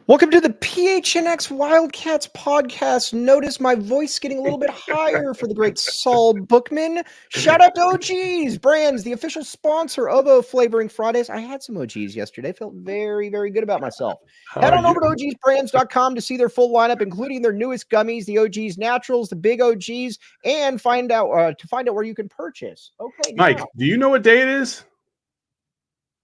Welcome to the PHNX Wildcats podcast. Notice my voice getting a little bit higher for the great Saul Bookman. Shout out to OG's Brands, the official sponsor of O Flavoring Fridays. I had some OG's yesterday. Felt very, very good about myself. Head on over to ogsbrands.com to see their full lineup, including their newest gummies, the OG's Naturals, the Big OG's, and find out where you can purchase. Okay, Mike, do you know what day it is?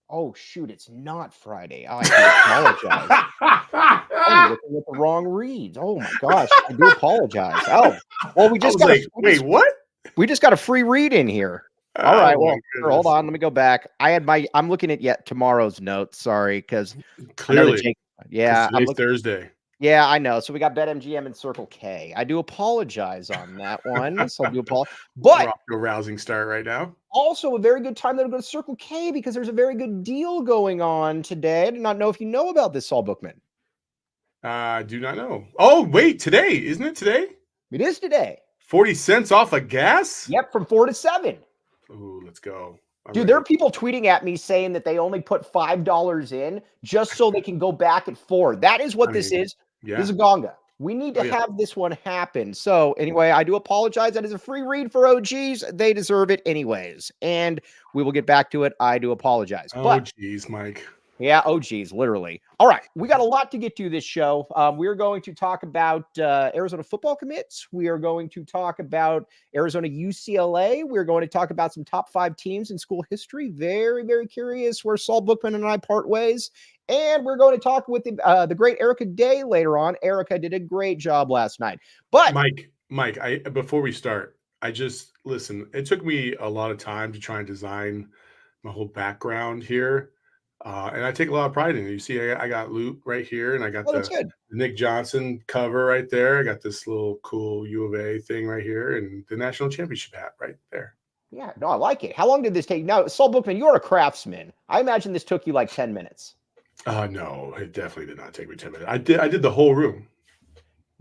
Oh, shoot, it's not Friday. I do apologize. I'm looking at the wrong reads. Oh, my gosh. I do apologize. Oh, well, we just got what? We just got a free read in here. All right, well, hold on. Let me go back. I'm looking at tomorrow's notes. Sorry, because clearly, today's Thursday. Yeah, I know. So we got BetMGM and Circle K. I do apologize on that one. So I do apologize. But a rousing start right now. Also, a very good time to go to Circle K because there's a very good deal going on today. I do not know if you know about this, Saul Bookman. I do not know. Oh, wait, today. Isn't it today? It is today. 40 cents off of gas? Yep, from 4 to 7. Ooh, let's go. Dude, there are people tweeting at me saying that they only put $5 in just so they can go back at 4. That is what this is. Yeah. This is Gonga. We need to have this one happen. So anyway, I do apologize. That is a free read for OGs. They deserve it anyways. And we will get back to it. I do apologize. OGs, Mike. Yeah, OGs, literally. All right, we got a lot to get to this show. We're going to talk about Arizona football commits. We are going to talk about Arizona UCLA. We're going to talk about some top 5 teams in school history. Very, very curious where Saul Bookman and I part ways. And we're going to talk with the great Erica Day later on. Erica did a great job last night. But Mike, before we start, listen, it took me a lot of time to try and design my whole background here. And I take a lot of pride in it. You see, I got loot right here, and I got the Nick Johnson cover right there. I got this little cool U of A thing right here, and the national championship hat right there. Yeah, no, I like it. How long did this take? Now, Saul Bookman, you're a craftsman. I imagine this took you like 10 minutes. No, it definitely did not take me 10 minutes. I did the whole room.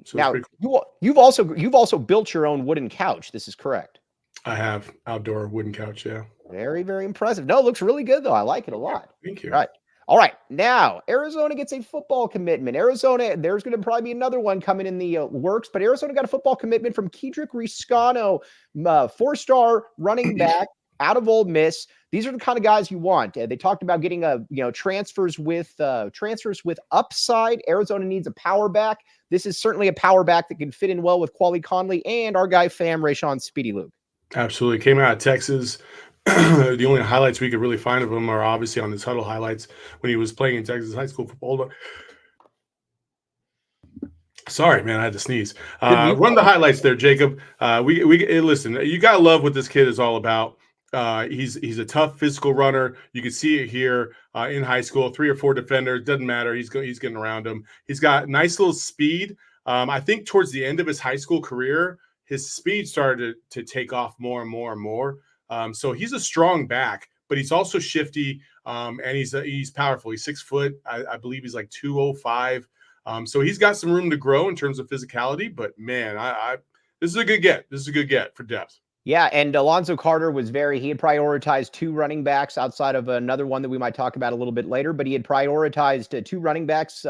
So now, cool. you've also built your own wooden couch. This is correct. I have outdoor wooden couch. Yeah. Very, very impressive. No, it looks really good though. I like it a lot. Thank you. All right. Now, Arizona gets a football commitment. Arizona, there's going to probably be another one coming in the works, but Arizona got a football commitment from Kedrick Riscano, 4-star running back out of Ole Miss. These are the kind of guys you want. They talked about getting transfers with upside. Arizona needs a power back. This is certainly a power back that can fit in well with Quali Conley and our guy Fam Rayshon Speedy Luke. Absolutely. Came out of Texas. The only highlights we could really find of him are obviously on his huddle highlights when he was playing in Texas high school football. Sorry, man, I had to sneeze. Run the highlights there, Jacob. Listen, you gotta love what this kid is all about. He's a tough physical runner. You can see it here in high school. 3 or 4 defenders, doesn't matter. He's getting around them. He's got nice little speed. I think towards the end of his high school career, his speed started to take off more and more and more. So he's a strong back, but he's also shifty, and he's powerful. He's 6 foot. I believe he's like 205. So he's got some room to grow in terms of physicality. But man, this is a good get. This is a good get for depth. Yeah, and Alonzo Carter he had prioritized 2 running backs outside of another one that we might talk about a little bit later, but he had prioritized 2 running backs,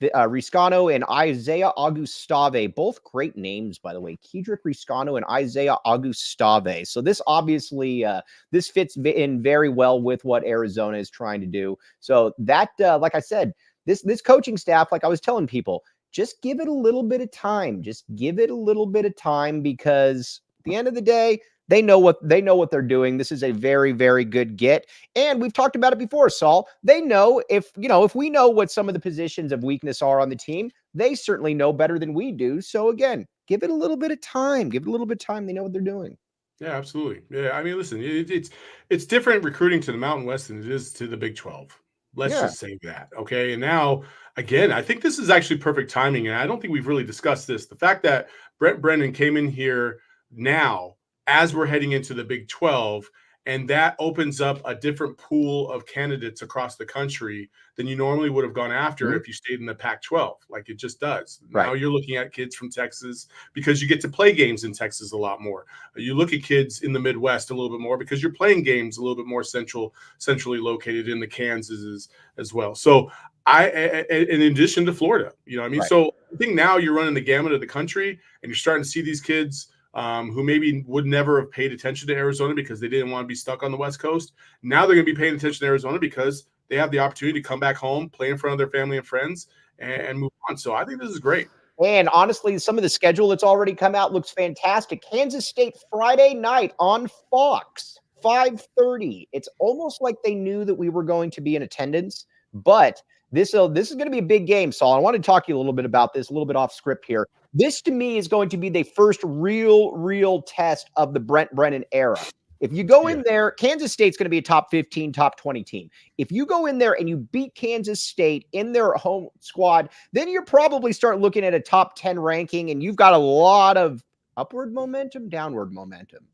Riscano and Isaiah Augustave, both great names, by the way, Kedrick Riscano and Isaiah Augustave. So this obviously, this fits in very well with what Arizona is trying to do. So that, like I said, this coaching staff, like I was telling people, just give it a little bit of time. Just give it a little bit of time because at the end of the day, they know what they're doing. This is a very, very good get. And we've talked about it before, Saul. They know if we know what some of the positions of weakness are on the team, they certainly know better than we do. So again, give it a little bit of time. Give it a little bit of time. They know what they're doing. Yeah, absolutely. Yeah, I mean, listen, it's different recruiting to the Mountain West than it is to the Big 12. Let's just say that. Okay. And now, again, I think this is actually perfect timing. And I don't think we've really discussed this. The fact that Brent Brennan came in here now as we're heading into the Big 12, and that opens up a different pool of candidates across the country than you normally would have gone after if you stayed in the Pac-12. Like it just does. Right. Now you're looking at kids from Texas because you get to play games in Texas a lot more. You look at kids in the Midwest a little bit more because you're playing games a little bit more centrally located in the Kansases as well. So in addition to Florida, you know what I mean? Right. So I think now you're running the gamut of the country, and you're starting to see these kids who maybe would never have paid attention to Arizona because they didn't want to be stuck on the West Coast. Now they're going to be paying attention to Arizona because they have the opportunity to come back home, play in front of their family and friends, and move on. So I think this is great. And honestly, some of the schedule that's already come out looks fantastic. Kansas State Friday night on Fox, 5:30. It's almost like they knew that we were going to be in attendance, but this is going to be a big game, Saul. I want to talk to you a little bit about this, a little bit off script here. This, to me, is going to be the first real test of the Brent Brennan era. If you go in there, Kansas State's going to be a top 15, top 20 team. If you go in there and you beat Kansas State in their home squad, then you're probably start looking at a top 10 ranking, and you've got a lot of upward momentum, downward momentum.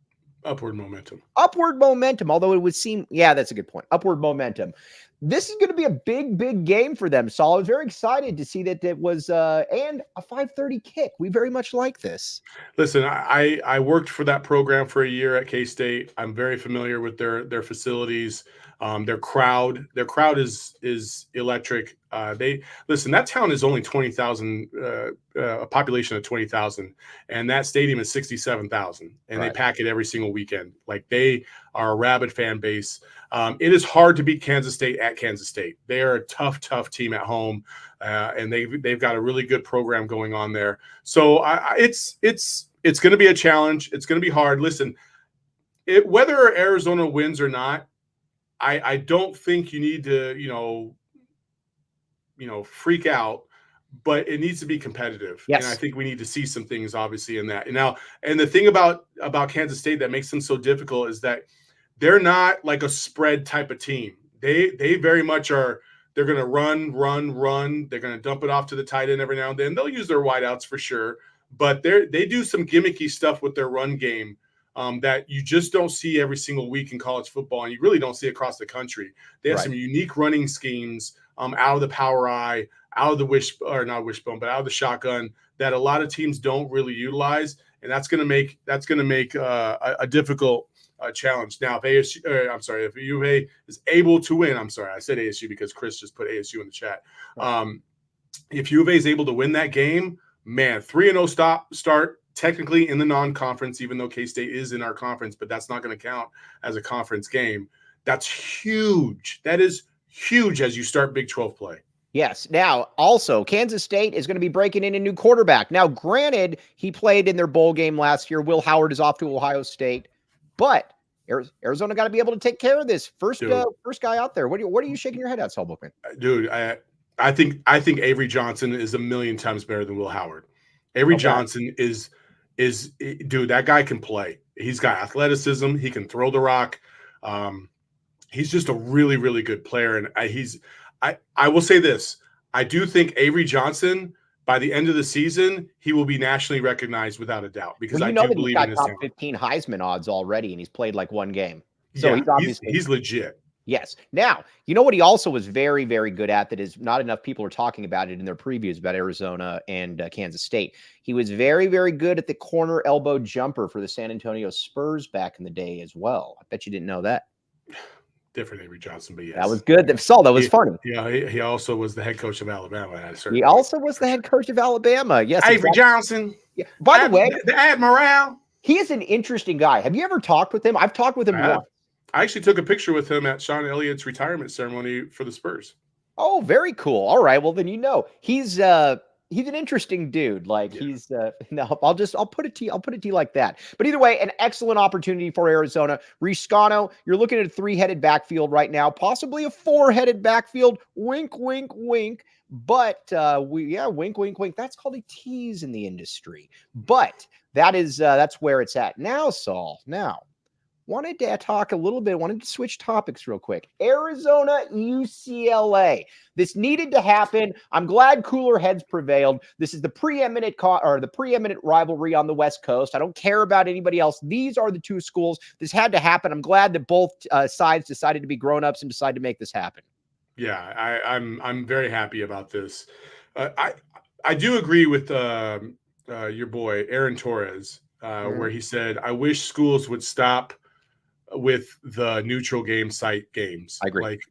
Upward momentum. Upward momentum, although it would seem, yeah, that's a good point. Upward momentum. This is going to be a big game for them, Saul. I was very excited to see that it was and a 5:30 kick. We very much like this. Listen, I worked for that program for a year at K-State. I'm very familiar with their facilities, their crowd. Their crowd is electric. That town is only 20,000, a population of 20,000, and that stadium is 67,000, and They pack it every single weekend. Like, they are a rabid fan base. It is hard to beat Kansas State at Kansas State. They are a tough team at home, and they've got a really good program going on there. So it's going to be a challenge. It's going to be hard. Listen, whether Arizona wins or not, I don't think you need to freak out, but it needs to be competitive. Yes. And I think we need to see some things obviously in that. And the thing about Kansas State that makes them so difficult is that they're not like a spread type of team. They very much are. They're going to run. They're going to dump it off to the tight end every now and then. They'll use their wideouts for sure, but they do some gimmicky stuff with their run game that you just don't see every single week in college football, and you really don't see across the country. They have some unique running schemes out of the power eye, out of the not wishbone, but out of the shotgun that a lot of teams don't really utilize, and that's going to make a difficult challenge. Now, if U of A is able to win, I said ASU because Chris just put ASU in the chat. If U of A is able to win that game, man, 3-0 start technically in the non-conference, even though K-State is in our conference, but that's not going to count as a conference game. That's huge. That is huge as you start Big 12 play. Yes. Now, also, Kansas State is going to be breaking in a new quarterback. Now, granted, he played in their bowl game last year. Will Howard is off to Ohio State. But Arizona got to be able to take care of this first guy out there. What are you shaking your head at, Saul Bookman? Dude, I think Avery Johnson is a million times better than Will Howard. Avery Johnson is dude, that guy can play. He's got athleticism. He can throw the rock. He's just a really good player. And I will say this. I do think Avery Johnson, by the end of the season, he will be nationally recognized without a doubt, because I do believe in his top 15 Heisman odds already, and he's played like one game. So he's legit. Yes. Now, you know what he also was very good at that is not enough people are talking about it in their previews about Arizona and Kansas State. He was very good at the corner elbow jumper for the San Antonio Spurs back in the day as well. I bet you didn't know that. Different Avery Johnson, but yes. That was good. Saul, that was funny. Yeah, he also was the head coach of Alabama. He also was the head coach of Alabama. Yes. Avery Johnson. Yeah. By the way, the Admiral. He is an interesting guy. Have you ever talked with him? I've talked with him once. I actually took a picture with him at Sean Elliott's retirement ceremony for the Spurs. Oh, very cool. All right. Well, then he's an interesting dude. Like he's no, I'll put it to you like that. But either way, an excellent opportunity for Arizona. Riscano, you're looking at a 3-headed backfield right now, possibly a 4-headed backfield. Wink, wink, wink. But wink, wink, wink. That's called a tease in the industry. But that's where it's at now, Saul. Now, wanted to talk a little bit, wanted to switch topics real quick. Arizona, UCLA. This needed to happen. I'm glad cooler heads prevailed. This is the preeminent rivalry on the West Coast. I don't care about anybody else. These are the two schools. This had to happen. I'm glad that both sides decided to be grown-ups and decided to make this happen. Yeah, I'm very happy about this. I do agree with your boy Aaron Torres, where he said, "I wish schools would stop with the neutral game site games." I agree. Like,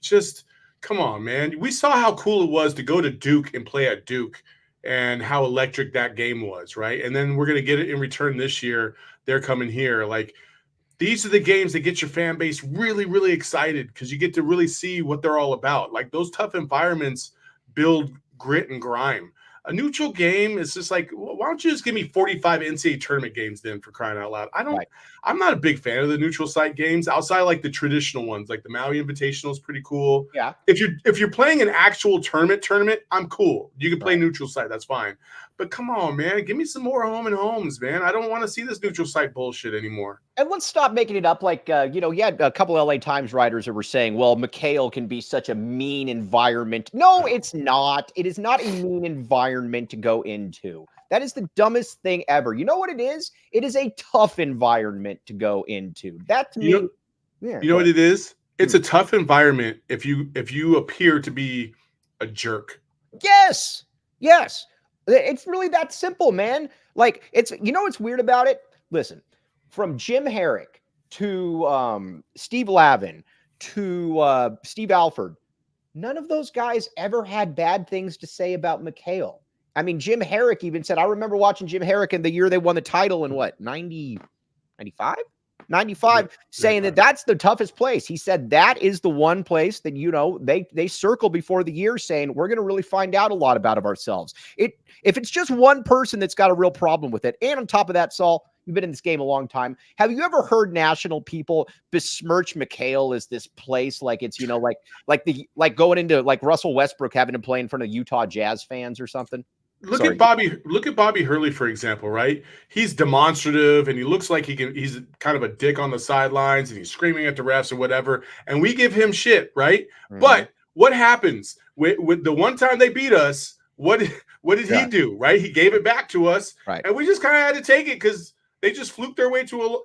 just Come on, man. We saw how cool it was to go to Duke and play at Duke and how electric that game was, right? And then we're going to get it in return this year. They're coming here. Like, these are the games that get your fan base really, really excited because you get to really see what they're all about. Like, those tough environments build grit and grime. A neutral game is just like, why don't you just give me 45 NCAA tournament games then, for crying out loud? I'm not a big fan of the neutral site games outside like the traditional ones, like the Maui Invitational is pretty cool. Yeah. If you're playing an actual tournament, I'm cool. You can play neutral site, that's fine. But come on, man, give me some more home and homes, man. I don't want to see this neutral site bullshit anymore. And let's stop making it up like, you had a couple LA Times writers that were saying, well, McHale can be such a mean environment. No, it's not. It is not a mean environment to go into. That is the dumbest thing ever. You know what it is? It is a tough environment to go into. That to me, you know what it is? It's a tough environment if you appear to be a jerk. Yes. It's really that simple, man. Like, it's, what's weird about it? Listen, from Jim Herrick to Steve Lavin to Steve Alford, none of those guys ever had bad things to say about McHale. I mean, Jim Herrick even said, I remember watching Jim Herrick in the year they won the title in what, 95, saying that that's the toughest place. He said that is the one place that, they circle before the year saying, we're going to really find out a lot about ourselves. If it's just one person that's got a real problem with it. And on top of that, Saul, you've been in this game a long time. Have you ever heard national people besmirch McHale as this place? Like it's, like going into like Russell Westbrook having to play in front of Utah Jazz fans or something. Look at Bobby Hurley, for example, right? He's demonstrative and he looks like he's kind of a dick on the sidelines and he's screaming at the refs or whatever. And we give him shit, right? Mm-hmm. But what happens with the one time they beat us? What did he do, right? He gave it back to us, right? And we just kind of had to take it because they just fluked their way to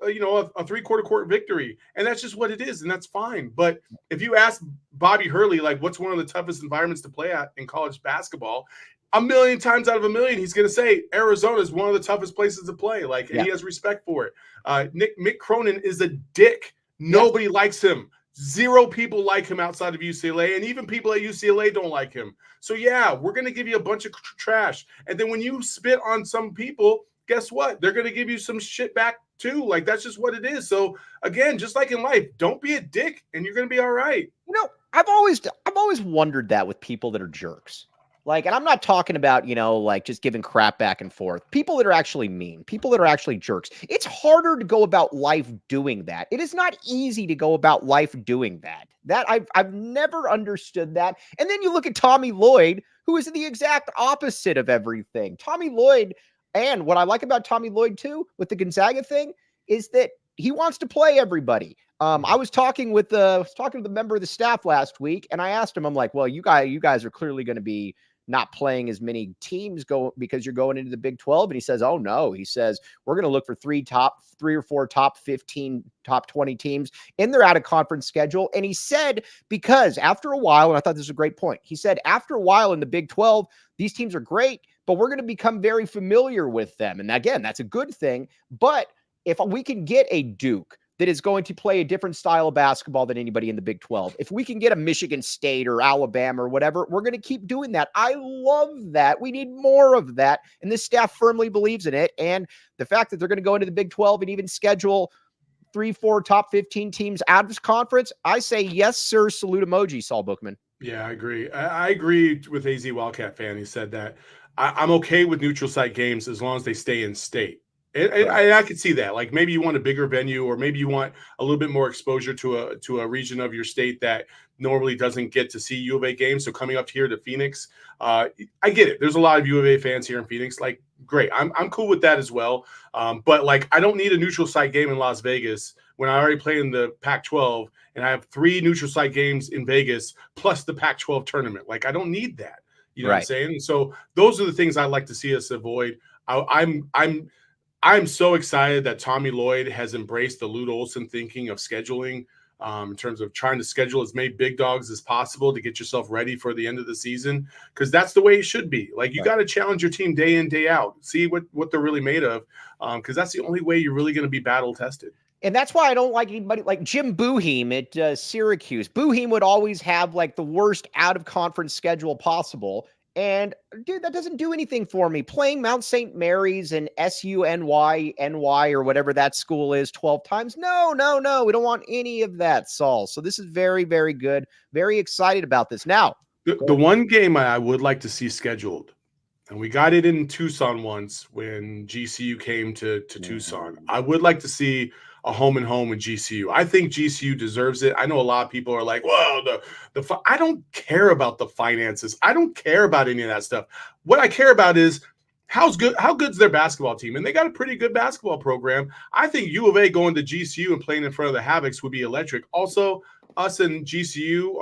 a three-quarter court victory. And that's just what it is, and that's fine. But if you ask Bobby Hurley, like, what's one of the toughest environments to play at in college basketball, a million times out of a million, he's going to say Arizona is one of the toughest places to play. Like, and he has respect for it. Mick Cronin is a dick. Nobody likes him. Zero people like him outside of UCLA, and even people at UCLA don't like him. So, we're going to give you a bunch of trash. And then when you spit on some people, guess what? They're going to give you some shit back too. Like, that's just what it is. So, again, just like in life, don't be a dick, and you're going to be all right. I've always wondered that with people that are jerks. Like, and I'm not talking about, like just giving crap back and forth. People that are actually mean, people that are actually jerks. It's harder to go about life doing that. It is not easy to go about life doing that. That I've never understood that. And then you look at Tommy Lloyd, who is the exact opposite of everything. Tommy Lloyd, and what I like about Tommy Lloyd too, with the Gonzaga thing, is that he wants to play everybody. I was talking to the member of the staff last week, and I asked him, I'm like, well, you guys are clearly going to be not playing as many teams because you're going into the Big 12. And he says, oh no, he says, we're going to look for three or four top 15, top 20 teams in their out of conference schedule. And he said, because after a while, and I thought this was a great point. He said, after a while in the Big 12, these teams are great, but we're going to become very familiar with them. And again, that's a good thing. But if we can get a Duke that is going to play a different style of basketball than anybody in the Big 12. If we can get a Michigan State or Alabama or whatever, we're going to keep doing that. I love that. We need more of that. And this staff firmly believes in it. And the fact that they're going to go into the Big 12 and even schedule 3-4 top 15 teams out of this conference, I say, yes, sir. Salute emoji, Saul Bookman. Yeah, I agree. I agree with AZ Wildcat fan. He said that I'm okay with neutral site games as long as they stay in state. And I could see that. Like, maybe you want a bigger venue, or maybe you want a little bit more exposure to a region of your state that normally doesn't get to see U of A games. So coming up here to Phoenix, I get it. There's a lot of U of A fans here in Phoenix. Like, great. I'm cool with that as well. But like, I don't need a neutral site game in Las Vegas when I already play in the Pac-12 and I have 3 neutral site games in Vegas plus the Pac-12 tournament. Like, I don't need that. You know what I'm saying? And so those are the things I'd like to see us avoid. I'm so excited that Tommy Lloyd has embraced the Lute Olson thinking of scheduling, in terms of trying to schedule as many big dogs as possible to get yourself ready for the end of the season, because that's the way it should be. Like, you got to challenge your team day in, day out, see what they're really made of, because that's the only way you're really going to be battle tested. And that's why I don't like anybody like Jim Boeheim at Syracuse. Boeheim would always have like the worst out of conference schedule possible. And dude, that doesn't do anything for me. Playing Mount St. Mary's and SUNY or whatever that school is 12 times. No. We don't want any of that, Saul. So this is very, very good. Very excited about this. Now, the one game I would like to see scheduled, and we got it in Tucson once when GCU came to Tucson. I would like to see a home and home with GCU. I think GCU deserves it. I know a lot of people are like, "Whoa, I don't care about the finances. I don't care about any of that stuff. What I care about is how good's their basketball team, and they got a pretty good basketball program. I think U of A going to GCU and playing in front of the Havocs would be electric. Also, us and GCU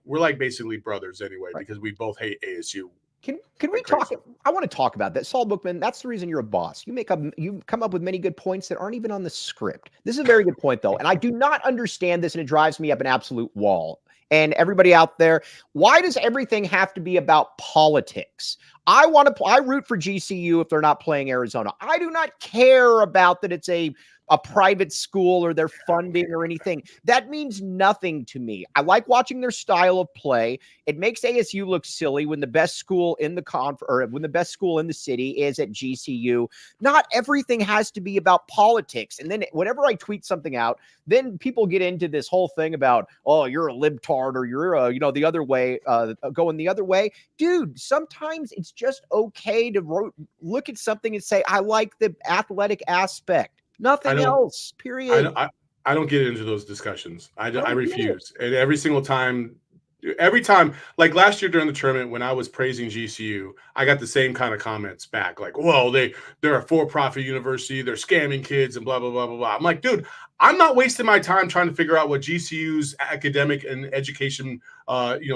we're like basically brothers anyway, because we both hate ASU. Can we talk? I want to talk about that. Saul Bookman, that's the reason you're a boss. You come up with many good points that aren't even on the script. This is a very good point, though. And I do not understand this, and it drives me up an absolute wall. And everybody out there, why does everything have to be about politics? I root for GCU if they're not playing Arizona. I do not care about that it's a private school or their funding or anything. That means nothing to me. I like watching their style of play. It makes ASU look silly when the best school in when the best school in the city is at GCU. Not everything has to be about politics. And then whenever I tweet something out, then people get into this whole thing about, oh, you're a libtard or you're the other way, going the other way. Dude, sometimes it's just okay to look at something and say, I like the athletic aspect. Nothing else, period. I don't get into those discussions. I refuse. And every time, like last year during the tournament, when I was praising GCU, I got the same kind of comments back. Like, whoa, they're a for-profit university. They're scamming kids and blah, blah, blah, blah, blah. I'm like, dude, I'm not wasting my time trying to figure out what GCU's academic and education,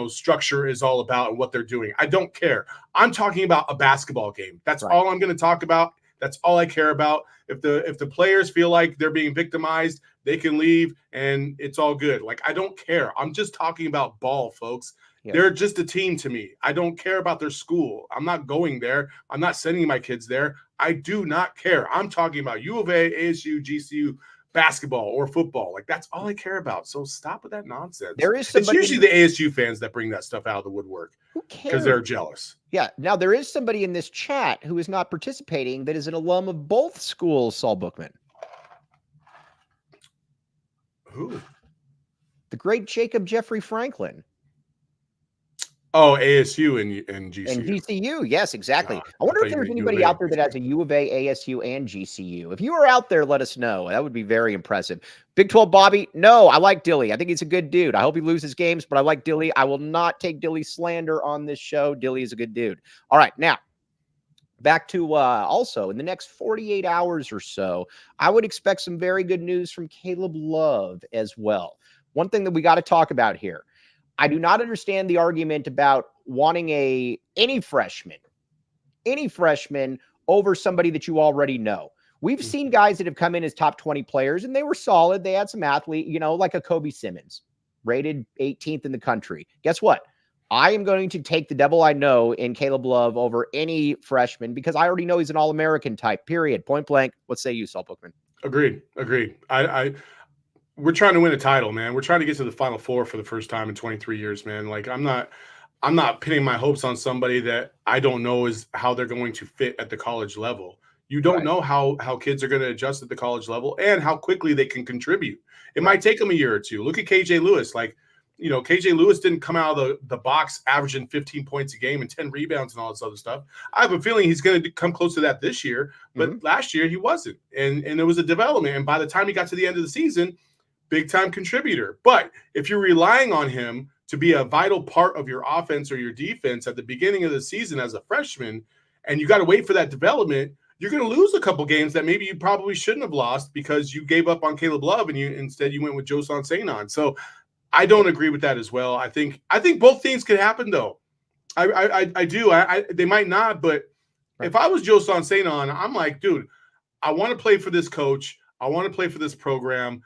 structure is all about and what they're doing. I don't care. I'm talking about a basketball game. That's all I'm going to talk about. That's all I care about. If the players feel like they're being victimized, they can leave and it's all good. Like, I don't care. I'm just talking about ball, folks. Yeah. They're just a team to me. I don't care about their school. I'm not going there. I'm not sending my kids there. I do not care. I'm talking about U of A, ASU, GCU, basketball or football. Like, that's all I care about. So stop with that nonsense. It's usually the ASU fans that bring that stuff out of the woodwork. Who cares? Because they're jealous. Yeah. Now, there is somebody in this chat who is not participating that is an alum of both schools, Saul Bookman. Who? The great Jacob Jeffrey Franklin. Oh, ASU and GCU. And GCU, yes, exactly. I wonder if there's anybody out there that has a U of A, ASU, and GCU. If you are out there, let us know. That would be very impressive. Big 12 Bobby, no, I like Dilly. I think he's a good dude. I hope he loses games, but I like Dilly. I will not take Dilly's slander on this show. Dilly is a good dude. All right, now, back to also in the next 48 hours or so, I would expect some very good news from Caleb Love as well. One thing that we got to talk about here. I do not understand the argument about wanting any freshman over somebody that you already know. We've seen guys that have come in as top 20 players and they were solid. They had some athlete, like a Kobe Simmons, rated 18th in the country. Guess what? I am going to take the devil I know in Caleb Love over any freshman because I already know he's an All-American type, period. Point blank. What say you, Saul Bookman? Agreed. We're trying to win a title, man. We're trying to get to the Final Four for the first time in 23 years, man. Like, I'm not pinning my hopes on somebody that I don't know is how they're going to fit at the college level. You don't know how kids are going to adjust at the college level and how quickly they can contribute. It might take them a year or two. Look at KJ Lewis. Like, KJ Lewis didn't come out of the box averaging 15 points a game and 10 rebounds and all this other stuff. I have a feeling he's going to come close to that this year, but last year he wasn't. And it was a development. And by the time he got to the end of the season, big time contributor. But if you're relying on him to be a vital part of your offense or your defense at the beginning of the season as a freshman, and you got to wait for that development, you're going to lose a couple games that maybe you probably shouldn't have lost because you gave up on Caleb Love and instead you went with Josan Sanon. So I don't agree with that as well. I think both things could happen though. I do. They might not, but if I was Josan Sanon, I'm like, dude, I want to play for this coach. I want to play for this program.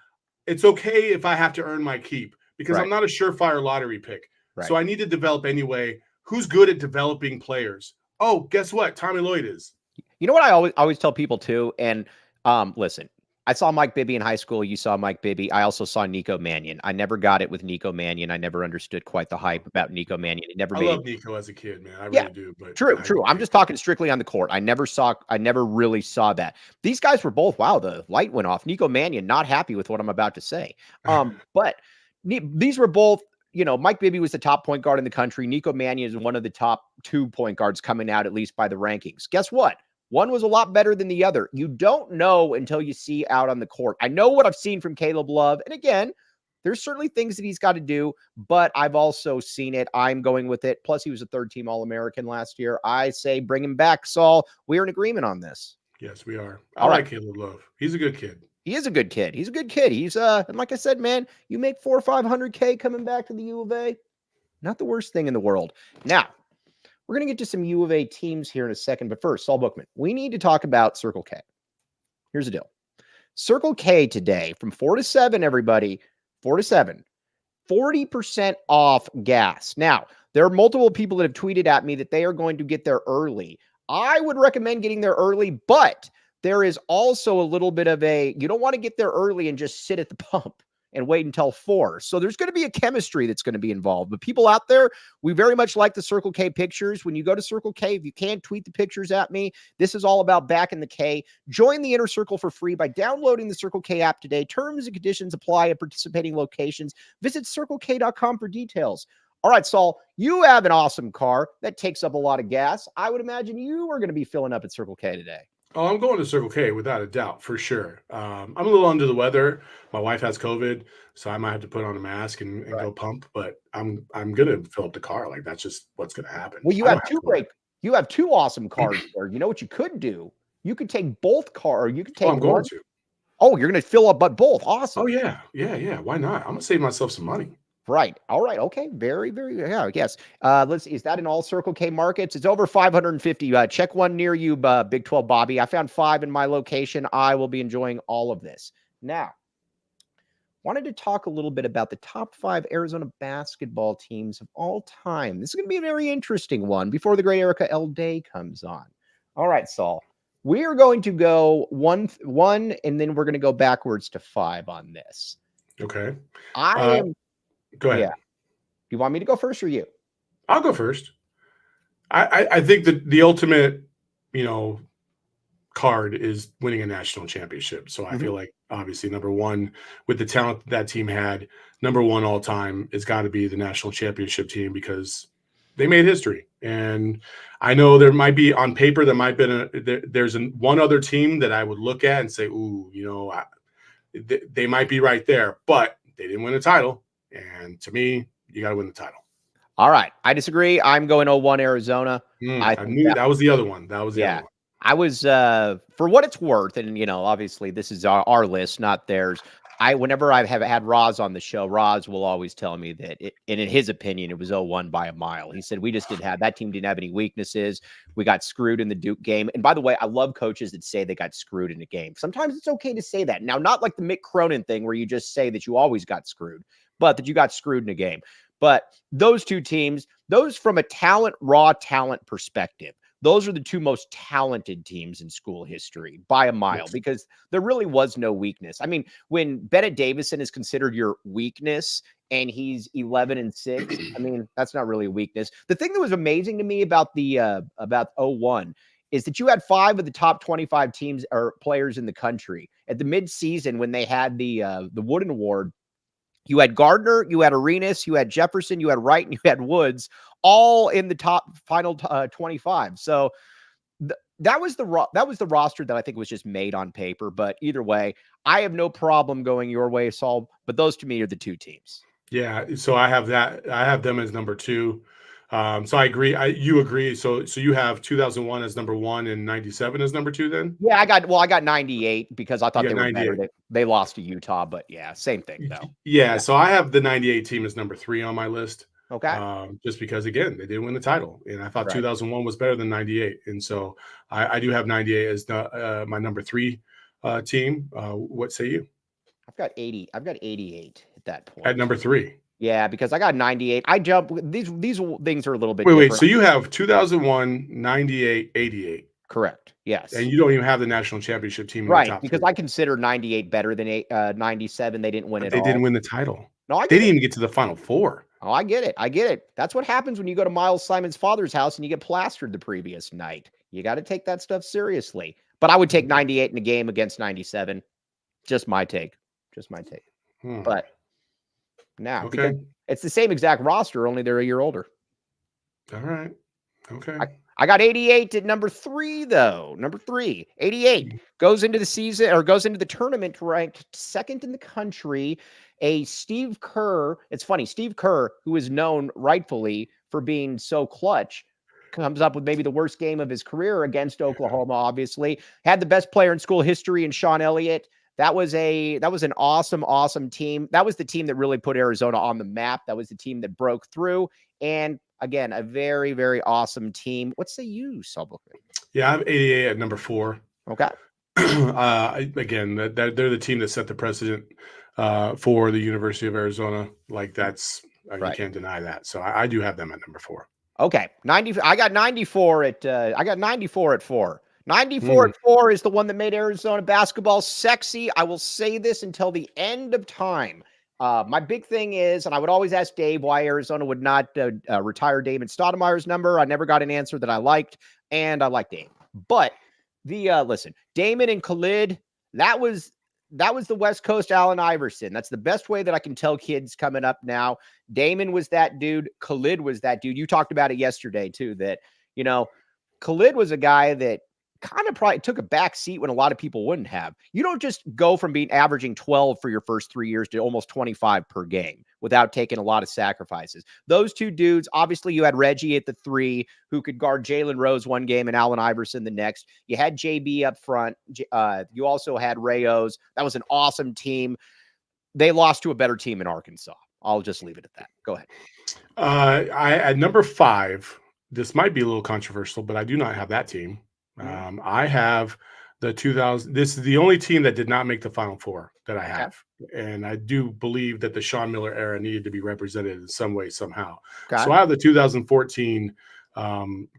It's okay if I have to earn my keep because I'm not a surefire lottery pick. So I need to develop anyway. Who's good at developing players? Oh, guess what? Tommy Lloyd is. You know what I always tell people too? And listen, I saw Mike Bibby in high school. You saw Mike Bibby. I also saw Nico Mannion. I never got it with Nico Mannion. I never understood quite the hype about Nico Mannion. It never I made love it. Nico as a kid, man. I Yeah, really do. But true. I'm just talking strictly on the court. I never really saw that. These guys were both, wow, the light went off. Nico Mannion, not happy with what I'm about to say. But these were both, Mike Bibby was the top point guard in the country. Nico Mannion is one of the top 2 point guards coming out, at least by the rankings. Guess what? One was a lot better than the other. You don't know until you see out on the court. I know what I've seen from Caleb Love. And again, there's certainly things that he's got to do, but I've also seen it. I'm going with it. Plus, he was a 3rd-team All-American last year. I say bring him back, Saul. We're in agreement on this. Yes, we are. I like Caleb Love. He's a good kid. He is a good kid. He's a good kid. He's and like I said, man, you make 400 or 500K coming back to the U of A. Not the worst thing in the world. Now, we're going to get to some U of A teams here in a second. But first, Saul Bookman, we need to talk about Circle K. Here's the deal. Circle K today from 4 to 7, everybody, 4 to 7, 40% off gas. Now, there are multiple people that have tweeted at me that they are going to get there early. I would recommend getting there early, but there is also a little bit of you don't want to get there early and just sit at the pump and wait until 4. So there's going to be a chemistry that's going to be involved. But people out there, we very much like the Circle K pictures. When you go to Circle K, if you can, tweet the pictures at me. This is all about back in the K. Join the Inner Circle for free by downloading the Circle K app today. Terms and conditions apply at participating locations. Visit CircleK.com for details. All right, Saul, you have an awesome car that takes up a lot of gas. I would imagine you are going to be filling up at Circle K today. Oh, I'm going to Circle K without a doubt, for sure. I'm a little under the weather. My wife has COVID, so I might have to put on a mask and go pump. But I'm gonna fill up the car. Like, that's just what's gonna happen. Well, you have 2 awesome cars there. You know what you could do? You could take both cars. You could take. I'm going to. Oh, you're going to fill up, but both. Awesome. Oh yeah. Why not? I'm gonna save myself some money. Right. All right. Okay. Very, very. Yeah. Yes. Is that in all Circle K markets? It's over 550. Check one near you, Big 12 Bobby. I found 5 in my location. I will be enjoying all of this. Now, wanted to talk a little bit about the top 5 Arizona basketball teams of all time. This is going to be a very interesting one before the great Erica L. Day comes on. All right, Saul. We are going to go one, and then we're going to go backwards to 5 on this. Okay. Go ahead. Yeah. You want me to go first or you? I'll go first. I think that the ultimate, card is winning a national championship. So I feel like obviously number 1 with the talent that team had, number 1 all time is got to be the national championship team because they made history. And I know there might be on paper, there's one other team that I would look at and say, ooh, they might be right there, but they didn't win a title. And to me, you got to win the title. All right. I disagree. I'm going 0-1 Arizona. I knew that was the other one. That was the other one. I was, for what it's worth, and, obviously this is our list, not theirs. Whenever I have had Roz on the show, Roz will always tell me that, and in his opinion, it was 0-1 by a mile. He said, that team didn't have any weaknesses. We got screwed in the Duke game. And by the way, I love coaches that say they got screwed in the game. Sometimes it's okay to say that. Now, not like the Mick Cronin thing where you just say that you always got screwed, but that you got screwed in a game. But those 2 teams, those from a raw talent perspective, those are the 2 most talented teams in school history by a mile because there really was no weakness. I mean, when Bennett Davison is considered your weakness and he's 11-6, I mean, that's not really a weakness. The thing that was amazing to me about about 0-1 is that you had 5 of the top 25 teams or players in the country at the midseason when they had the Wooden Award. You had Gardner, you had Arenas, you had Jefferson, you had Wright, and you had Woods, all in the top final 25. So that was the roster that I think was just made on paper. But either way, I have no problem going your way, Saul. But those to me are the 2 teams. Yeah. So I have them as number 2. So I agree. You agree. So you have 2001 as number 1 and 97 as number 2 then? Yeah, I got 98 because I thought they were better. They lost to Utah, but yeah, same thing though. Yeah. So I have the 98 team as number 3 on my list. Okay. Just because again, they didn't win the title and I thought 2001 was better than 98. And so I do have 98 as my number 3 team. What say you? I've got 80. I've got 88 at that point. At number 3. Yeah, because I got 98. I jump. These things are a little bit different. Wait. So you have 2001, 98, 88. Correct. Yes. And you don't even have the national championship team in your Right, top because 3. I consider 98 better than 97. They didn't win But at they didn't all. win the title. No, I They get didn't it. even get to the Final Four. Oh, I get it. I get it. That's what happens when you go to Miles Simon's father's house and you get plastered the previous night. You got to take that stuff seriously. But I would take 98 in a game against 97. Just my take. But now, because it's the same exact roster, only they're a year older. All right. Okay. I got 88 at number 3, though. Number 3, 88 goes into the season or goes into the tournament ranked second in the country. A Steve Kerr. It's funny. Steve Kerr, who is known rightfully for being so clutch, comes up with maybe the worst game of his career against Oklahoma. Obviously, had the best player in school history in Sean Elliott. That was an awesome team. That was the team that really put Arizona on the map. That was the team that broke through. And again, a very, very awesome team. What say you, Salbuk? Yeah, I have 88 at number 4. Okay. Again, they're the team that set the precedent for the University of Arizona. Like that's right. You can't deny that. So I do have them at number 4. Okay, 90. I got 94 at 4. 94 at 4 is the one that made Arizona basketball sexy. I will say this until the end of time. My big thing is, and I would always ask Dave why Arizona would not retire Damon Stoudemire's number. I never got an answer that I liked, and I like Dame. But listen, Damon and Khalid, that was the West Coast Allen Iverson. That's the best way that I can tell kids coming up now. Damon was that dude. Khalid was that dude. You talked about it yesterday too, that, Khalid was a guy that kind of probably took a back seat when a lot of people wouldn't have. You don't just go from averaging 12 for your first 3 years to almost 25 per game without taking a lot of sacrifices. Those two dudes, obviously you had Reggie at the 3 who could guard Jalen Rose one game and Allen Iverson the next. You had JB up front. You also had Rayos. That was an awesome team. They lost to a better team in Arkansas. I'll just leave it at that. Go ahead. At number 5, this might be a little controversial, but I do not have that team. I have the 2000. This is the only team that did not make the Final Four that I have. Okay. And I do believe that the Sean Miller era needed to be represented in some way, somehow. Okay. So I have the 2014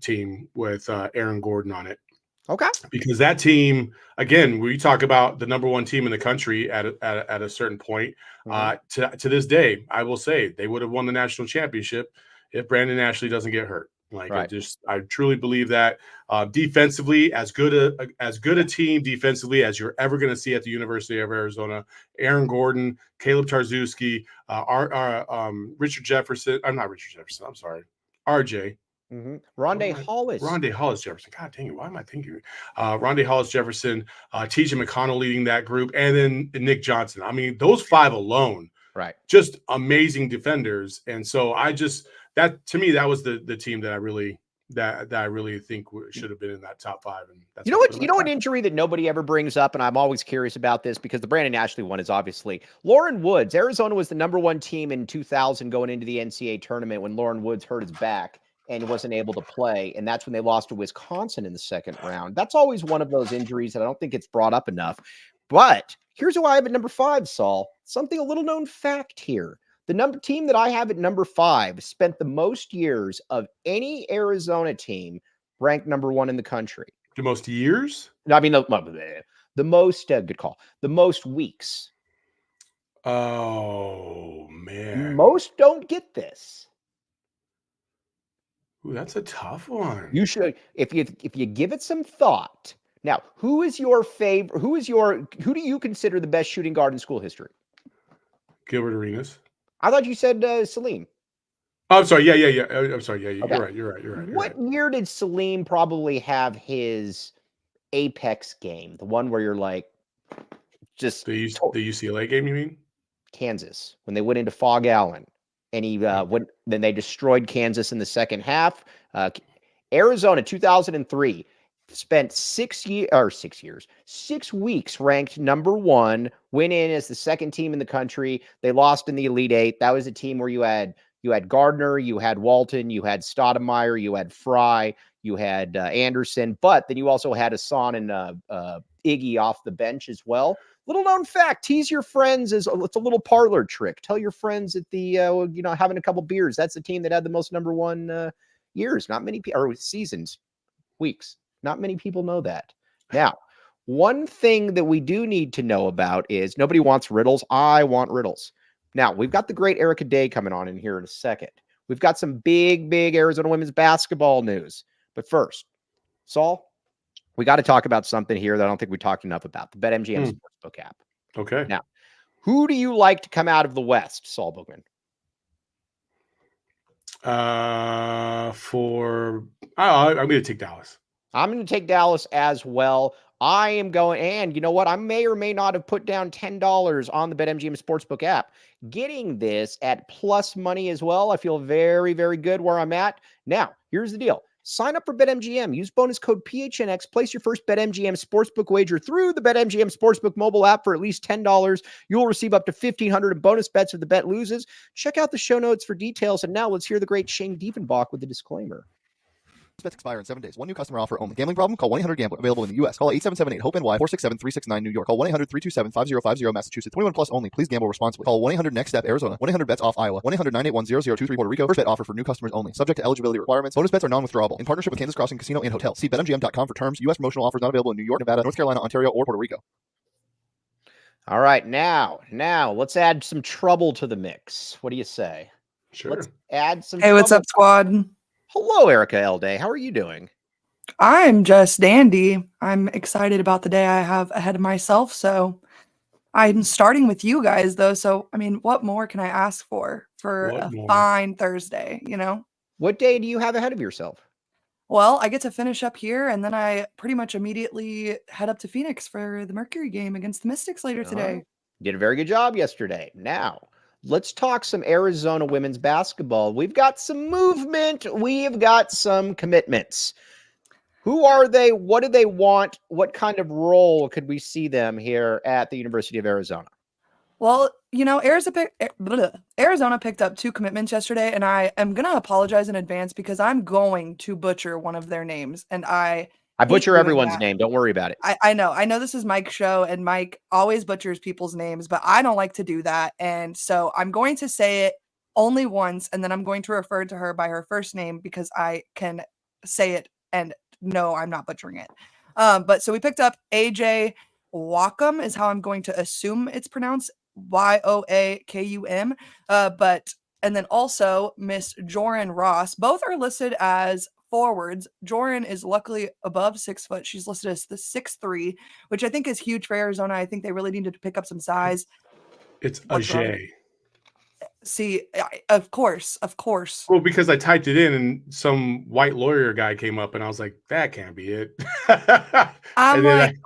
team with Aaron Gordon on it. Okay. Because that team, again, we talk about the number 1 team in the country at a certain point. To this day, I will say they would have won the national championship if Brandon Ashley doesn't get hurt. I truly believe that defensively, as good a team defensively as you're ever going to see at the University of Arizona. Aaron Gordon, Caleb Tarzewski, Richard Jefferson. I'm not Richard Jefferson. I'm sorry, RJ. Rondé Hollis. Rondé Hollis Jefferson. God dang it. Why am I thinking? Rondé Hollis Jefferson, TJ McConnell leading that group, and then Nick Johnson. I mean, those 5 alone, just amazing defenders. And so that to me, that was the team that I really think should have been in that top 5. And that's an injury that nobody ever brings up, and I'm always curious about this because the Brandon Ashley one is obviously Lauren Woods. Arizona was the number 1 team in 2000 going into the NCAA tournament when Lauren Woods hurt his back and wasn't able to play, and that's when they lost to Wisconsin in the second round. That's always one of those injuries that I don't think it's brought up enough. But here's who I have at number 5, Saul. Something a little known fact here. The team that I have at number 5 spent the most years of any Arizona team ranked number 1 in the country. The most years? I mean, the most, good call. The most weeks. Oh, man. Most don't get this. Ooh, that's a tough one. You should, if you give it some thought. Now, who is your favorite? Who do you consider the best shooting guard in school history? Gilbert Arenas. I thought you said Salim. Oh, I'm sorry. Yeah. I'm sorry. Yeah, okay. You're right. What year did Salim probably have his apex game? The one where you're like, just the UCLA game, you mean? Kansas, when they went into Fog Allen, and then they destroyed Kansas in the second half. Arizona, 2003. Spent 6 weeks ranked number 1, went in as the second team in the country. They lost in the Elite 8. That was a team where you had Gardner, you had Walton, you had Stoudemire, you had Fry, you had Anderson, but then you also had Hassan and Iggy off the bench as well. Little known fact, tease your friends it's a little parlor trick. Tell your friends at the having a couple beers. That's the team that had the most number 1 years, not many or seasons, weeks. Not many people know that. Now, one thing that we do need to know about is nobody wants riddles. I want riddles. Now, we've got the great Erica Day coming on in here in a second. We've got some big Arizona women's basketball news. But first, Saul, we got to talk about something here that I don't think we talked enough about, the BetMGM Sportsbook app. Okay. Now, who do you like to come out of the West, Saul Bookman? I'm going to take Dallas. I'm going to take Dallas as well. I am going, and you know what? I may or may not have put down $10 on the BetMGM Sportsbook app. Getting this at plus money as well. I feel very, very good where I'm at. Now, here's the deal. Sign up for BetMGM. Use bonus code PHNX. Place your first BetMGM Sportsbook wager through the BetMGM Sportsbook mobile app for at least $10. You'll receive up to $1,500 in bonus bets if the bet loses. Check out the show notes for details. And now let's hear the great Shane Diefenbach with the disclaimer. Bets expire in 7 days. One new customer offer only. Gambling problem? Call 1-800-GAMBLER. Available in the U.S. Call 877-8-HOPE-NY 467-369 New York. Call 1-800-327-5050 Massachusetts. 21 plus only. Please gamble responsibly. Call 1-800-NEXT-STEP Arizona. 1-800-BETS-OFF Iowa. 1-800-981-0023 Puerto Rico. First bet offer for new customers only. Subject to eligibility requirements. Bonus bets are non-withdrawable. In partnership with Kansas Crossing Casino and Hotel. See BetMGM.com for terms. U.S. promotional offers not available in New York, Nevada, North Carolina, Ontario, or Puerto Rico. All right, now let's add some trouble to the mix. What do you say? Sure. Let's add some. Hey, what's up, squad? Hello, Erica L. Day. How are you doing? I'm just dandy. I'm excited about the day I have ahead of myself. So I'm starting with you guys, though. So, I mean, what more can I ask for fine Thursday, you know? What day do you have ahead of yourself? Well, I get to finish up here, and then I pretty much immediately head up to Phoenix for the Mercury game against the Mystics later today. Did a very good job yesterday. Now, let's talk some Arizona women's basketball. We've got some movement. We've got some commitments. Who are they? What do they want? What kind of role could we see them here at the University of Arizona? Well, you know, Arizona picked up 2 commitments yesterday, and I am going to apologize in advance because I'm going to butcher one of their names, and I butcher everyone's name. Don't worry about it. I know this is Mike's show, and Mike always butchers people's names, but I don't like to do that. And so I'm going to say it only once, and then I'm going to refer to her by her first name because I can say it and no, I'm not butchering it. But so we picked up AJ Wacom is how I'm going to assume it's pronounced, Yoakum. And then also Miss Joran Ross. Both are listed as forwards. Joran is luckily above 6 foot. She's listed as the 6'3", which I think is huge for Arizona. I think they really needed to pick up some size. It's Adia. See, of course. Well, because I typed it in and some white lawyer guy came up and I was like, that can't be it. I'm like,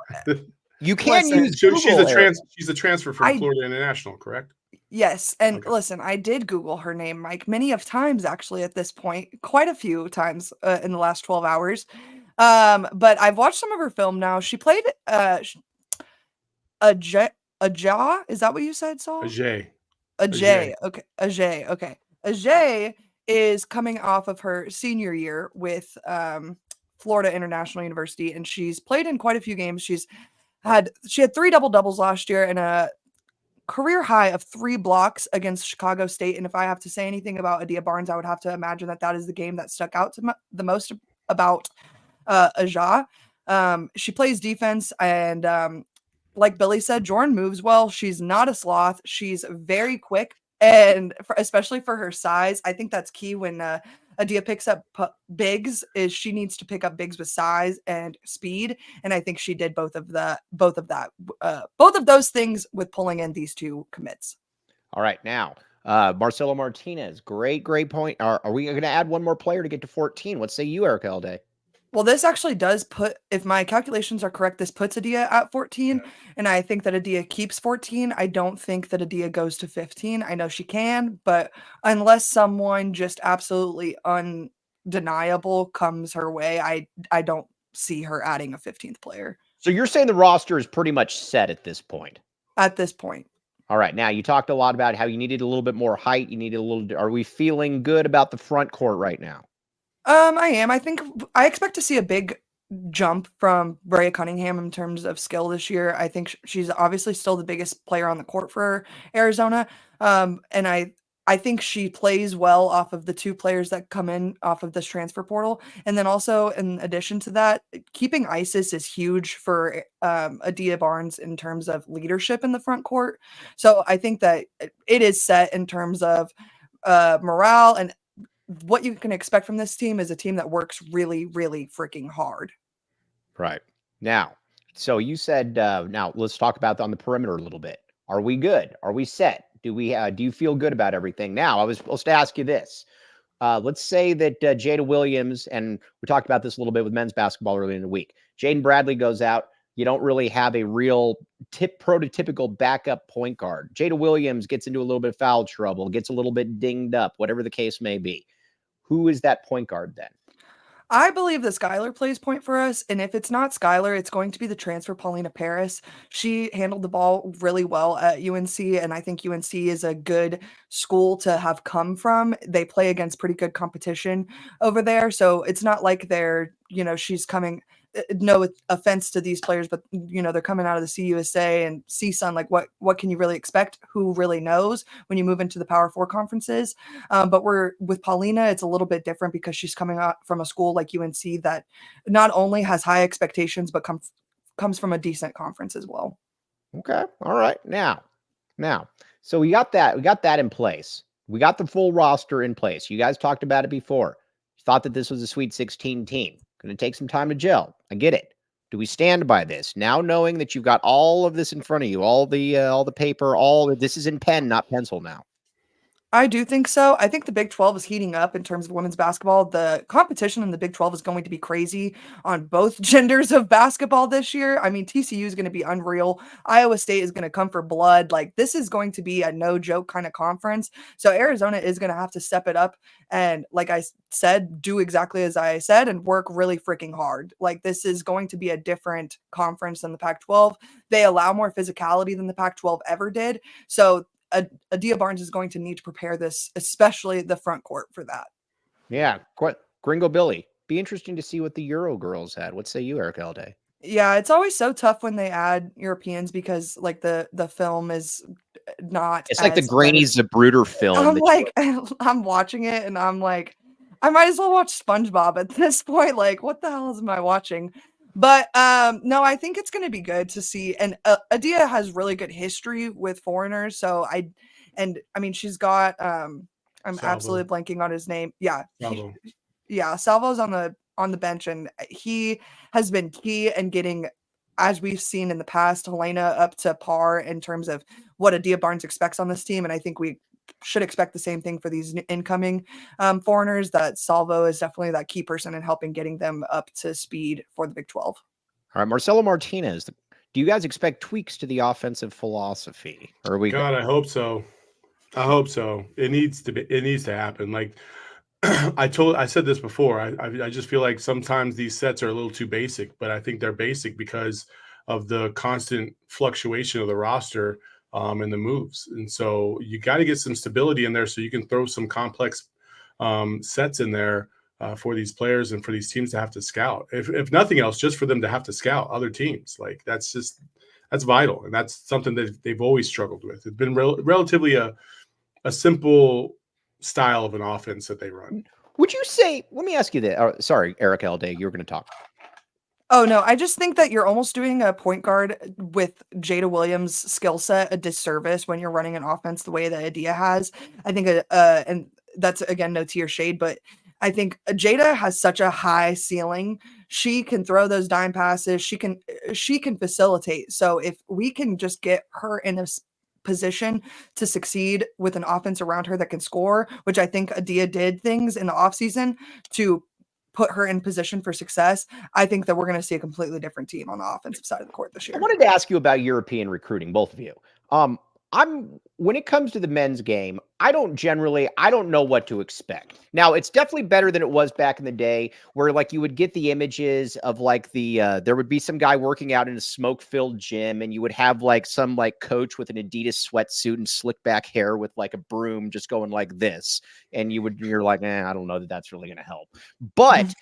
you can't use Google. She's a transfer from Florida International, correct? Yes. And listen, I did Google her name, Mike, many of times actually at this point, quite a few times in the last 12 hours. But I've watched some of her film now. She played Adia. Is that what you said, Saul? Adia. Okay. Adia is coming off of her senior year with Florida International University, and she's played in quite a few games. She had 3 double-doubles last year and a career high of 3 blocks against Chicago State. And if I have to say anything about Adia Barnes, I would have to imagine that is the game that stuck out to the most about Adia. She plays defense, and like Billy said, Jordan moves well. She's not a sloth. She's very quick, and especially for her size, I think that's key when Adia picks up bigs. Is she needs to pick up bigs with size and speed, and I think she did both of those things with pulling in these 2 commits. All right, now Marcelo Martinez, great point. Are we going to add one more player to get to 14? What say you, Erica Alday? Well, this actually does put, if my calculations are correct, this puts Adia at 14, and I think that Adia keeps 14. I don't think that Adia goes to 15. I know she can, but unless someone just absolutely undeniable comes her way, I don't see her adding a 15th player. So you're saying the roster is pretty much set at this point? At this point. All right. Now, you talked a lot about how you needed a little bit more height. Are we feeling good about the front court right now? I am. I expect to see a big jump from Brea Cunningham in terms of skill this year. I think she's obviously still the biggest player on the court for Arizona. And I think she plays well off of the 2 players that come in off of this transfer portal. And then also in addition to that, keeping Isis is huge for Adia Barnes in terms of leadership in the front court. So I think that it is set in terms of morale, and what you can expect from this team is a team that works really, really freaking hard. Right. Now, so you said, now let's talk about on the perimeter a little bit. Are we good? Are we set? Do you feel good about everything? Now, I was supposed to ask you this. Let's say that Jada Williams, and we talked about this a little bit with men's basketball earlier in the week. Jaden Bradley goes out. You don't really have a real prototypical backup point guard. Jada Williams gets into a little bit of foul trouble, gets a little bit dinged up, whatever the case may be. Who is that point guard then? I believe that Skylar plays point for us, and if it's not Skylar, it's going to be the transfer Paulina Paris. She handled the ball really well at UNC, and I think UNC is a good school to have come from. They play against pretty good competition over there, so it's not like she's coming. No offense to these players, but they're coming out of the CUSA and CSUN. Like, what can you really expect? Who really knows when you move into the Power 4 conferences? But with Paulina, it's a little bit different because she's coming out from a school like UNC that not only has high expectations, but comes from a decent conference as well. Okay. All right. Now, so we got that in place. We got the full roster in place. You guys talked about it before. You thought that this was a Sweet 16 team. Going to take some time to gel. I get it. Do we stand by this now, knowing that you've got all of this in front of you, all the paper, this is in pen, not pencil now? I do think so. I think the Big 12 is heating up in terms of women's basketball. The competition in the Big 12 is going to be crazy on both genders of basketball this year. I mean, TCU is going to be unreal. Iowa State is going to come for blood. Like, this is going to be a no joke kind of conference. So Arizona is going to have to step it up and, like I said, do exactly as I said and work really freaking hard. Like, this is going to be a different conference than the Pac-12. They allow more physicality than the Pac-12 ever did. So Adia Barnes is going to need to prepare this, especially the front court, for that. Yeah, Gringo Billy. Be interesting to see what the Euro girls had. What say you, Eric Alday? Yeah, it's always so tough when they add Europeans because like the film is not. It's like the grainy Zapruder film. I'm watching it and I'm like, I might as well watch SpongeBob at this point. Like, what the hell am I watching? But no, I think it's going to be good to see. And Adia has really good history with foreigners. So I mean, she's got I'm Salvo. absolutely blanking on his name. Yeah. Salvo. Salvo's on the bench, and he has been key in getting, as we've seen in the past, Helena up to par in terms of what Adia Barnes expects on this team. And I think we should expect the same thing for these incoming foreigners, that Salvo is definitely that key person in helping getting them up to speed for the Big 12. All right, Marcelo Martinez, do you guys expect tweaks to the offensive philosophy? Or are we God, I hope so. It needs to happen. Like I said this before. I just feel like sometimes these sets are a little too basic, but I think they're basic because of the constant fluctuation of the roster and the moves. And so you got to get some stability in there so you can throw some complex sets in there for these players and for these teams to have to scout. If nothing else, just for them to have to scout other teams. Like that's vital. And that's something that they've always struggled with. It's been relatively a simple style of an offense that they run. Would you say, let me ask you this. Sorry, Eric Alday, you were going to talk. Oh, no, I just think that you're almost doing a point guard with Jada Williams' skill set a disservice when you're running an offense the way that Adia has. I think, and that's, again, no tea or shade, but I think Jada has such a high ceiling. She can throw those dime passes. She can facilitate. So if we can just get her in a position to succeed with an offense around her that can score, which I think Adia did things in the offseason to put her in position for success, I think that we're going to see a completely different team on the offensive side of the court this year. I wanted to ask you about European recruiting, both of you. When it comes to the men's game, I don't know what to expect. Now, it's definitely better than it was back in the day where like you would get the images of like there would be some guy working out in a smoke-filled gym and you would have like some like coach with an Adidas sweatsuit and slick back hair with like a broom just going like this. And you're like, I don't know that that's really going to help. But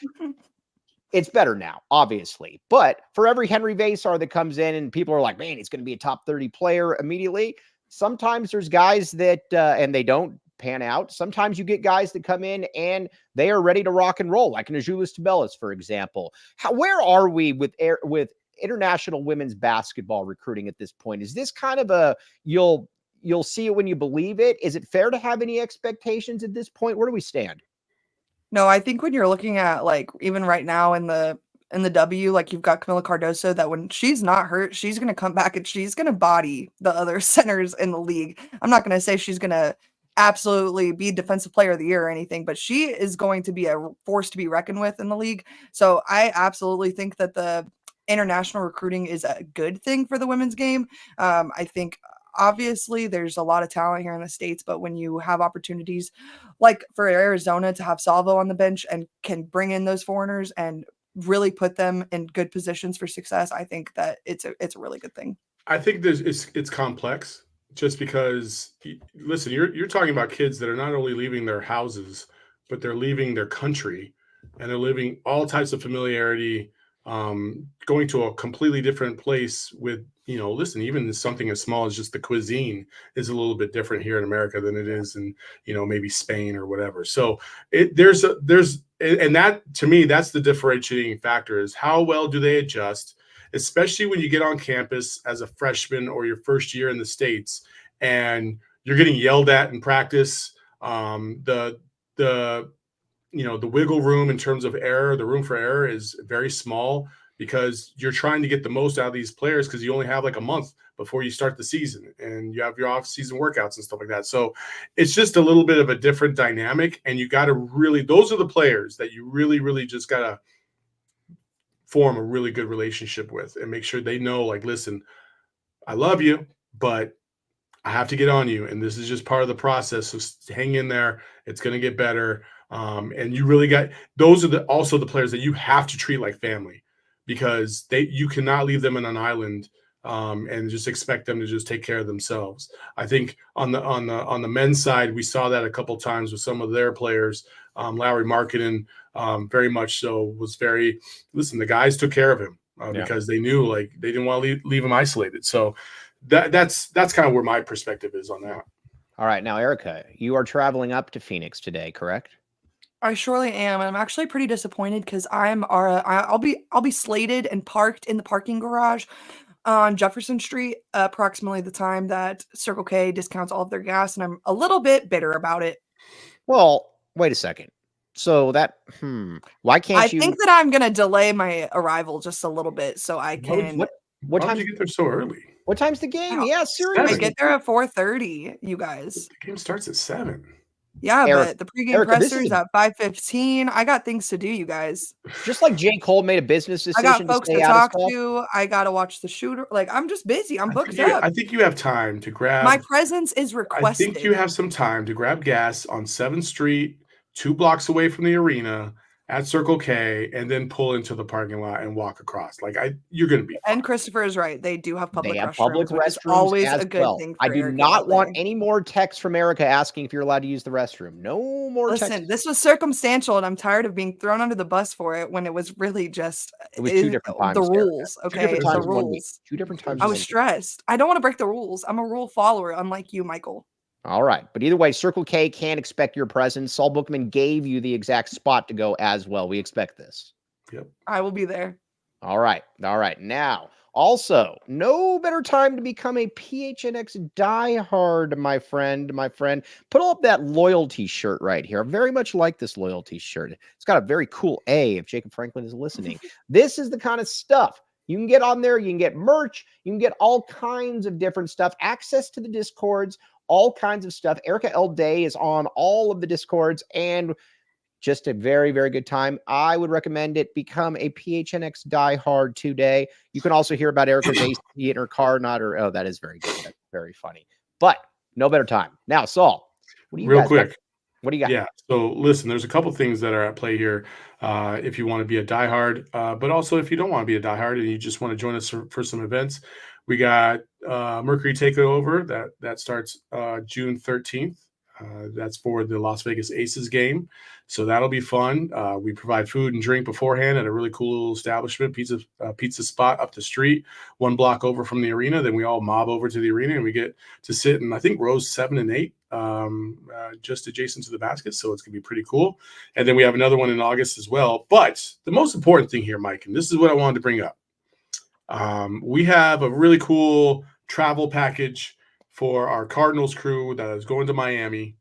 it's better now, obviously. But for every Henry Vasar that comes in and people are like, man, he's going to be a top 30 player immediately. Sometimes there's guys that, and they don't pan out. Sometimes you get guys that come in and they are ready to rock and roll, like an Azulis Tabellas, for example. Where are we with international women's basketball recruiting at this point? Is this kind of a you'll see it when you believe it? Is it fair to have any expectations at this point? Where do we stand? No, I think when you're looking at, like, even right now in the W, like, you've got Camila Cardoso, that when she's not hurt, she's going to come back and she's going to body the other centers in the league. I'm not going to say she's going to absolutely be defensive player of the year or anything, but she is going to be a force to be reckoned with in the league. So I absolutely think that the international recruiting is a good thing for the women's game. I think obviously there's a lot of talent here in the States, but when you have opportunities like for Arizona to have Salvo on the bench and can bring in those foreigners and really put them in good positions for success, I think that it's a really good thing. I think it's complex, just because, listen, you're talking about kids that are not only leaving their houses, but they're leaving their country, and they're leaving all types of familiarity, going to a completely different place with, listen, even something as small as just the cuisine is a little bit different here in America than it is in, maybe Spain or whatever. So and that, to me, that's the differentiating factor, is how well do they adjust, especially when you get on campus as a freshman or your first year in the States and you're getting yelled at in practice. The wiggle room in terms of error, the room for error is very small, because you're trying to get the most out of these players, because you only have like a month before you start the season and you have your off-season workouts and stuff like that. So it's just a little bit of a different dynamic, and you got to really, those are the players that you really, really just got to form a really good relationship with and make sure they know, like, listen, I love you, but I have to get on you, and this is just part of the process. So hang in there. It's going to get better. And you really those are also the players that you have to treat like family, because you cannot leave them in an island and just expect them to just take care of themselves. I think on the men's side, we saw that a couple times with some of their players. Lowry Markkinen, very much so, was listen, the guys took care of him because they knew, like, they didn't want to leave him isolated. So that's kind of where my perspective is on that. All right. Now, Erica, you are traveling up to Phoenix today, correct? I surely am, and I'm actually pretty disappointed because I'll be slated and parked in the parking garage on Jefferson Street approximately the time that Circle K discounts all of their gas, and I'm a little bit bitter about it. Well, wait a second. So that why can't you? I think that I'm gonna delay my arrival just a little bit so I can. What time did you get there so early? What time's the game? Yeah, seriously. I get there at 4:30. You guys. The game starts at 7. Yeah, but the pregame presser is at 5:15. I got things to do, you guys. Just like J. Cole made a business decision. I got folks to talk to. I got to watch the shooter. Like, I'm just busy. I'm booked up. I think you have time to grab. My presence is requested. I think you have some time to grab gas on 7th Street, 2 blocks away from the arena, at Circle K, and then pull into the parking lot and walk across. Like, you're going to be fine. And Christopher is right. They do have public restrooms. Public restrooms, always a good thing. I do not want any more texts from Erica asking if you're allowed to use the restroom. No more texts. Listen, this was circumstantial, and I'm tired of being thrown under the bus for it when it was really just two different times, the rules. Erica. Okay, the rules. 2 different times. I was stressed. I don't want to break the rules. I'm a rule follower, unlike you, Michael. All right. But either way, Circle K can expect your presence. Saul Bookman gave you the exact spot to go as well. We expect this. Yep. I will be there. All right. Now, also, no better time to become a PHNX diehard, my friend. Put up that loyalty shirt right here. I very much like this loyalty shirt. It's got a very cool A if Jacob Franklin is listening. This is the kind of stuff you can get on there. You can get merch. You can get all kinds of different stuff, access to the Discords, all kinds of stuff. Erica L. Day is on all of the Discords, and just a very, very good time. I would recommend it. Become a PHNX diehard today. You can also hear about Erica's AC in her car, oh, that is very good. That's very funny. But no better time. Now, Saul, what do you Real quick. What do you got? Yeah. So listen, there's a couple things that are at play here. If you want to be a diehard, but also if you don't want to be a diehard and you just want to join us for some events, we got Mercury Takeover that starts June 13th. That's for the Las Vegas Aces game. So that'll be fun. We provide food and drink beforehand at a really cool little establishment, pizza spot up the street, 1 block over from the arena. Then we all mob over to the arena and we get to sit in, I think, rows 7 and 8 just adjacent to the basket. So it's going to be pretty cool. And then we have another one in August as well. But the most important thing here, Mike, and this is what I wanted to bring up. We have a really cool travel package for our Cardinals crew that is going to Miami.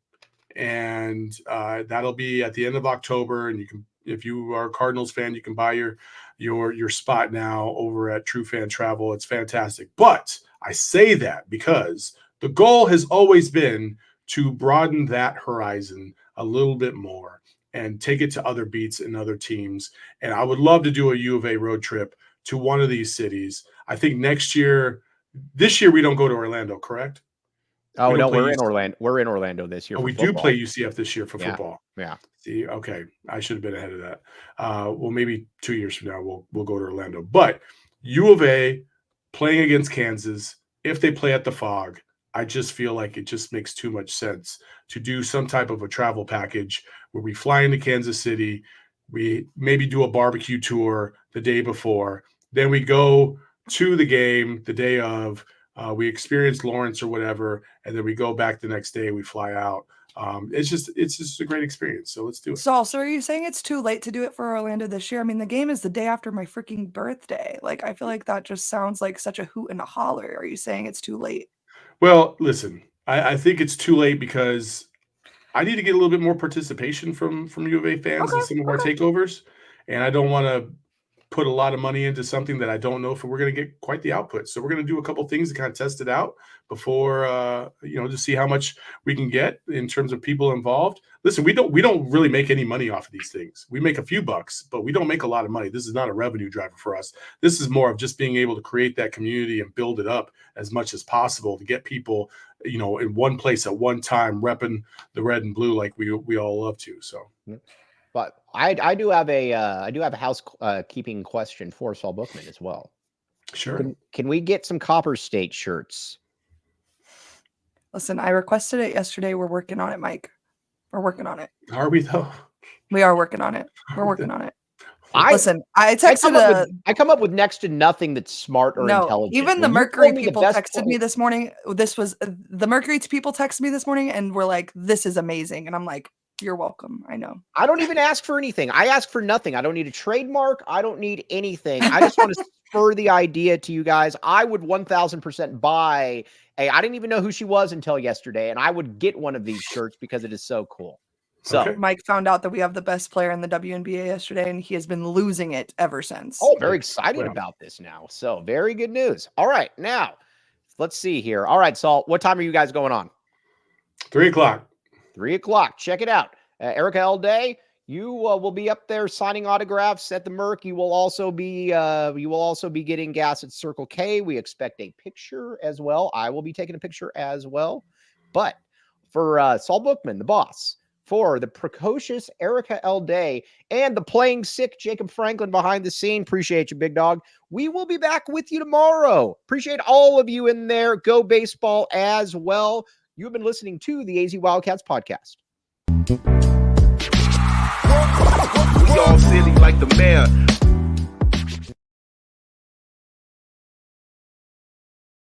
And that'll be at the end of October. And you can, if you are a Cardinals fan, you can buy your spot now over at True Fan Travel. It's fantastic. But I say that because the goal has always been to broaden that horizon a little bit more and take it to other beats and other teams. And I would love to do a U of A road trip to one of these cities. I think this year we don't go to Orlando, correct? Oh, no, we're in Orlando. We're in Orlando this year. Oh, we do play UCF this year for football. Yeah. See, okay. I should have been ahead of that. Well, maybe 2 years from now, we'll go to Orlando. But U of A playing against Kansas, if they play at the Fog, I just feel like it just makes too much sense to do some type of a travel package where we fly into Kansas City, we maybe do a barbecue tour the day before, then we go to the game the day of, we experience Lawrence or whatever, and then we go back the next day, we fly out. It's just a great experience. So let's do it. So are you saying it's too late to do it for Orlando this year? I mean, the game is the day after my freaking birthday. Like, I feel like that just sounds like such a hoot and a holler. Are you saying it's too late? Well, listen, I think it's too late because I need to get a little bit more participation from U of A fans in some of our takeovers. And I don't want to put a lot of money into something that I don't know if we're going to get quite the output. So we're going to do a couple things to kind of test it out before, to see how much we can get in terms of people involved. Listen, we don't really make any money off of these things. We make a few bucks, but we don't make a lot of money. This is not a revenue driver for us. This is more of just being able to create that community and build it up as much as possible to get people, in one place at one time, repping the red and blue like we all love to. So. But I do have a housekeeping question for Saul Bookman as well. Sure. Can we get some Copper State shirts? Listen, I requested it yesterday. We're working on it, Mike. We're working on it. Are we though? We are working on it. We're working on it. I come up with next to nothing that's smart or intelligent. Even the Mercury people texted me this morning. The Mercury people texted me this morning and were like, "This is amazing," and I'm like, "You're welcome." I know. I don't even ask for anything. I ask for nothing. I don't need a trademark. I don't need anything. I just want to spur the idea to you guys. I would 1000% buy I didn't even know who she was until yesterday, and I would get one of these shirts because it is so cool. So Mike found out that we have the best player in the WNBA yesterday, and he has been losing it ever since. Oh, very excited about this now. So very good news. All right, now let's see here. All right, Saul, what time are you guys going on? 3 o'clock. 3 o'clock. Check it out. Erica Elday, you will be up there signing autographs at the Merc. You will also be getting gas at Circle K. We expect a picture as well. I will be taking a picture as well. But for Saul Bookman, the boss, for the precocious Erica Elday, and the playing sick Jacob Franklin behind the scene, appreciate you, big dog. We will be back with you tomorrow. Appreciate all of you in there. Go baseball as well. You have been listening to the AZ Wildcats podcast. We all silly like the mayor.